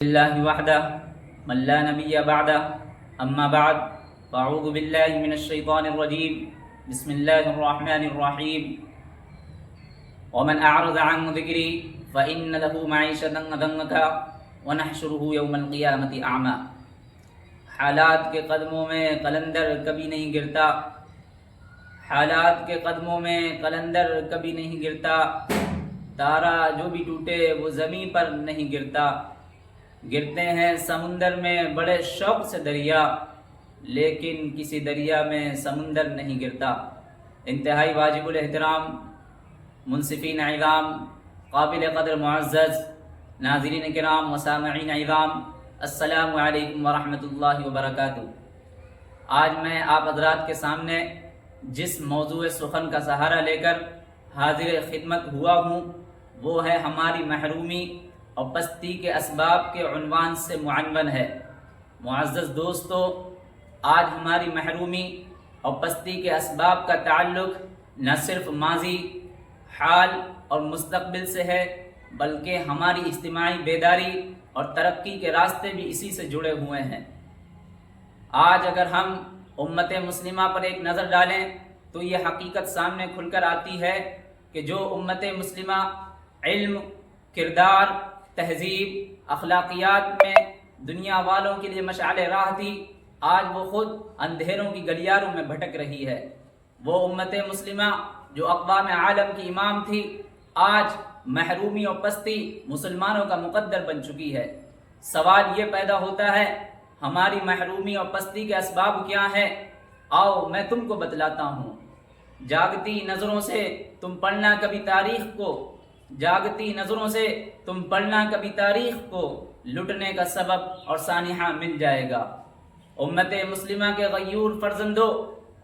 اللہ وحدہ من لا نبی بعدہ اما بعد فاعوذ باللہ من الشیطان الرجیم بسم اللہ الرحمن الرحیم ومن اعرض عن ذکری فإن له معیشة ضنکا ونحشره یوم القیامة اعمی۔ حالات کے قدموں میں قلندر کبھی نہیں گرتا، حالات کے قدموں میں قلندر کبھی نہیں گرتا، تارا جو بھی ٹوٹے وہ زمین پر نہیں گرتا۔ گرتے ہیں سمندر میں بڑے شوق سے دریا، لیکن کسی دریا میں سمندر نہیں گرتا۔ انتہائی واجب الاحترام منصفین اعظام، قابل قدر معزز ناظرین کرام و سامعین اعظام، السلام علیکم ورحمۃ اللہ وبرکاتہ۔ آج میں آپ حضرات کے سامنے جس موضوع سخن کا سہارا لے کر حاضر خدمت ہوا ہوں وہ ہے ہماری محرومی اور پستی کے اسباب کے عنوان سے معنون ہے۔ معزز دوستو، آج ہماری محرومی اور پستی کے اسباب کا تعلق نہ صرف ماضی، حال اور مستقبل سے ہے، بلکہ ہماری اجتماعی بیداری اور ترقی کے راستے بھی اسی سے جڑے ہوئے ہیں۔ آج اگر ہم امت مسلمہ پر ایک نظر ڈالیں تو یہ حقیقت سامنے کھل کر آتی ہے کہ جو امت مسلمہ علم، کردار، تہذیب، اخلاقیات میں دنیا والوں کے لیے مشعل راہ تھی، آج وہ خود اندھیروں کی گلیاروں میں بھٹک رہی ہے۔ وہ امت مسلمہ جو اقوام عالم کی امام تھی، آج محرومی اور پستی مسلمانوں کا مقدر بن چکی ہے۔ سوال یہ پیدا ہوتا ہے، ہماری محرومی اور پستی کے اسباب کیا ہیں؟ آؤ میں تم کو بتلاتا ہوں۔ جاگتی نظروں سے تم پڑھنا کبھی تاریخ کو، جاگتی نظروں سے تم پڑھنا کبھی تاریخ کو، لٹنے کا سبب اور سانحہ مل جائے گا۔ امت مسلمہ کے غیور فرزندو،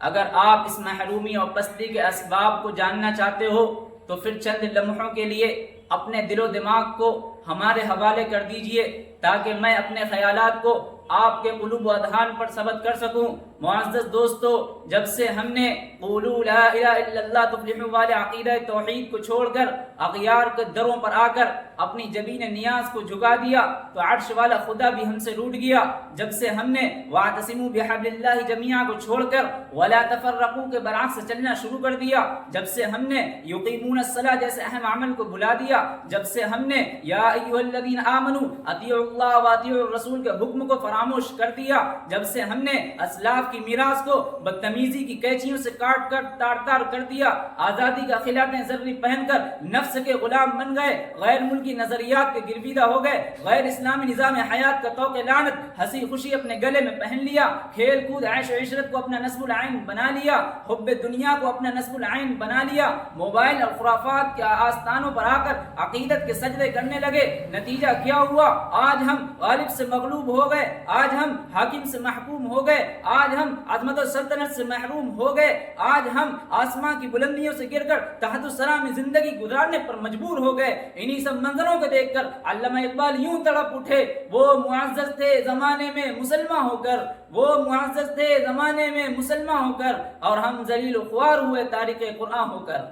اگر آپ اس محرومی اور پستی کے اسباب کو جاننا چاہتے ہو تو پھر چند لمحوں کے لیے اپنے دل و دماغ کو ہمارے حوالے کر دیجئے تاکہ میں اپنے خیالات کو آپ کے قلوب و اذہان پر ثبت کر سکوں۔ معزز دوستو، جب سے ہم نے قولوا لا الہ الا اللہ تفلحوا والے عقیدہ توحید کو چھوڑ کر اغیار کے دروں پر آ کر اپنی جبین نیاز کو جھکا دیا تو عرش والا خدا بھی ہم سے روٹ گیا۔ جب سے ہم نے واعتصموا بحبل اللہ جمیعا کو چھوڑ کر ولا تفرقوا کے برعکس چلنا شروع کر دیا، جب سے ہم نے یقیمون الصلاۃ جیسے اہم عمل کو بھلا دیا، جب سے ہم نے یا ایھا الذین آمنوا اطیعوا اللہ واطیعوا الرسول کے حکم کو فراموش کر دیا، جب سے ہم نے اسلاف کی میراث کو بدتمیزی کی قینچیوں سے کاٹ کر تار تار کر دیا، آزادی کا خلافیں زرعی پہن کر نفس کے غلام بن گئے، غیر ملکی نظریات کے گرویدہ ہو گئے، غیر اسلامی نظام حیات کا طوق لعنت ہنسی خوشی اپنے گلے میں پہن لیا، کھیل کود عیش و عشرت کو اپنا نصب العین بنا لیا، حب دنیا کو اپنا نصب العین بنا لیا، موبائل اور خرافات کے آستانوں پر آ کر عقیدت کے سجدے کرنے لگے۔ نتیجہ کیا ہوا؟ آج ہم غالب سے مغلوب ہو گئے، آج ہم حاکم سے محکوم ہو گئے، آج ہم عظمت و سلطنت سے محروم ہو گئے، آج ہم آسمان کی بلندیوں سے گر کر تحت الثری میں زندگی گزارنے پر مجبور ہو گئے۔ انہی سب منظروں کو دیکھ کر علامہ اقبال یوں تڑپ اٹھے، وہ معزز تھے زمانے میں مسلمان ہو کر، وہ معزز تھے زمانے میں مسلمان ہو کر، اور ہم ذلیل و خوار ہوئے تارک قرآن ہو کر۔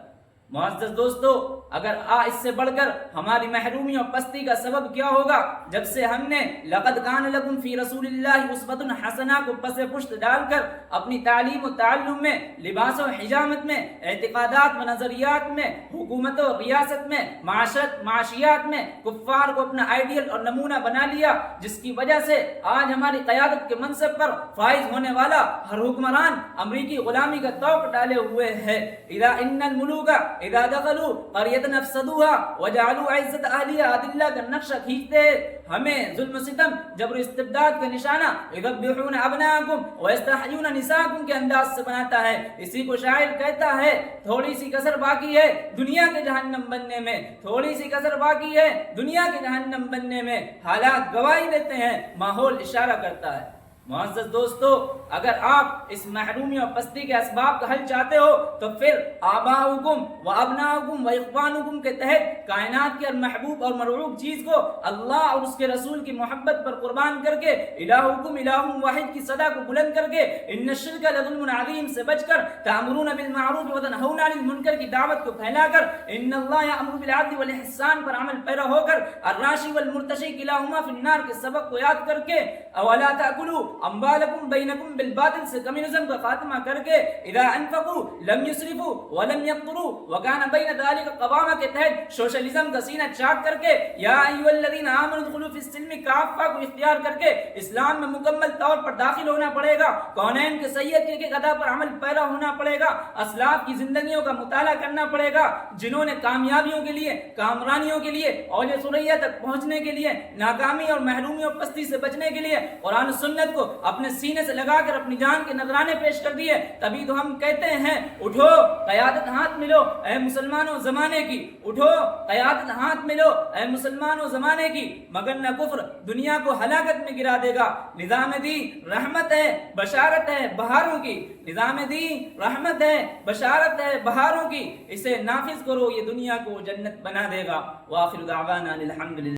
معزز دوستو، اگر اس سے بڑھ کر ہماری محرومی اور پستی کا سبب کیا ہوگا؟ جب سے ہم نے لقد کان لکم فی رسول اللہ اسوۃ حسنہ کو پس پشت ڈال کر اپنی تعلیم و تعلم میں، لباس و حجامت میں، اعتقادات و نظریات میں، حکومت و ریاست میں، معاشرت معاشیات میں کفار کو اپنا آئیڈیل اور نمونہ بنا لیا، جس کی وجہ سے آج ہماری قیادت کے منصب پر فائز ہونے والا ہر حکمران امریکی غلامی کا طوق ڈالے ہوئے ہے۔ اذا ان الملوک اذا دخلوا قریۃ افسدوها وجعلوا عزت اہلیہ اذلہ کا نقشہ کھینچتے ہمیں ظلم و ستم، جبر و استبداد کا نشانہ یذبحون ابناءکم ویستحیون نساءکم کے انداز سے بناتا ہے۔ اسی کو شاعر کہتا ہے، تھوڑی سی کسر باقی ہے دنیا کے جہنم بننے میں، تھوڑی سی کسر باقی ہے دنیا کے جہنم بننے میں۔ حالات گواہی دیتے ہیں، ماحول اشارہ کرتا ہے۔ معزز دوستو، اگر آپ اس محرومی اور پستی کے اسباب کا حل چاہتے ہو تو پھر آباؤکم و ابناؤکم و اخوانکم کے تحت کائنات کی محبوب اور مرعوب چیز کو اللہ اور اس کے رسول کی محبت پر قربان کر کے الہکم الہ واحد کی صدا کو بلند کر کے ان الشرک لظلم عظیم سے بچ کر تأمرون بالمعروف وتنہون عن المنکر کی دعوت کو پھیلا کر ان اللہ یأمر بالعدل والاحسان پر عمل پیرا ہو کر الراشی والمرتشی کلاہما فی النار کے سبق کو یاد کر کے اولا تأکلوا اموالکم بینکم بالباطل سے کمیونزم کا خاتمہ کر کے اذا انفقوا لم یسرفوا ولم یقتروا وکان بین ذلک قوامہ کے تحت سوشلزم کا سینہ چاک کر کے یا ایھا الذین آمنوا ادخلوا فی السلم کافہ کو اختیار کر کے اسلام میں مکمل طور پر داخل ہونا پڑے گا، کونین کے سید کے قضا پر عمل پیرا ہونا پڑے گا، اسلاف کی زندگیوں کا مطالعہ کرنا پڑے گا جنہوں نے کامیابیوں کے لیے، کامرانیوں کے لیے، اولیاء ثریہ تک پہنچنے کے لیے، ناکامی اور محرومی اور پستی سے بچنے کے لیے قرآن و سنت کو اپنے سینے سے لگا کر اپنی جان کے نذرانے پیش کر دیے۔ تبھی تو ہم کہتے ہیں اٹھو قیادت ہاتھ ملو اے مسلمانوں زمانے کی، اٹھو قیادت ہاتھ ملو اے مسلمانوں زمانے کی، مگر نہ کفر دنیا کو ہلاکت میں گرا دے گا۔ نظام دین رحمت ہے، بشارت ہے بہاروں کی، نظام دین رحمت ہے، بشارت ہے بہاروں کی، اسے نافذ کرو یہ دنیا کو جنت بنا دے گا۔ وآخر دعوانا الحمدللہ۔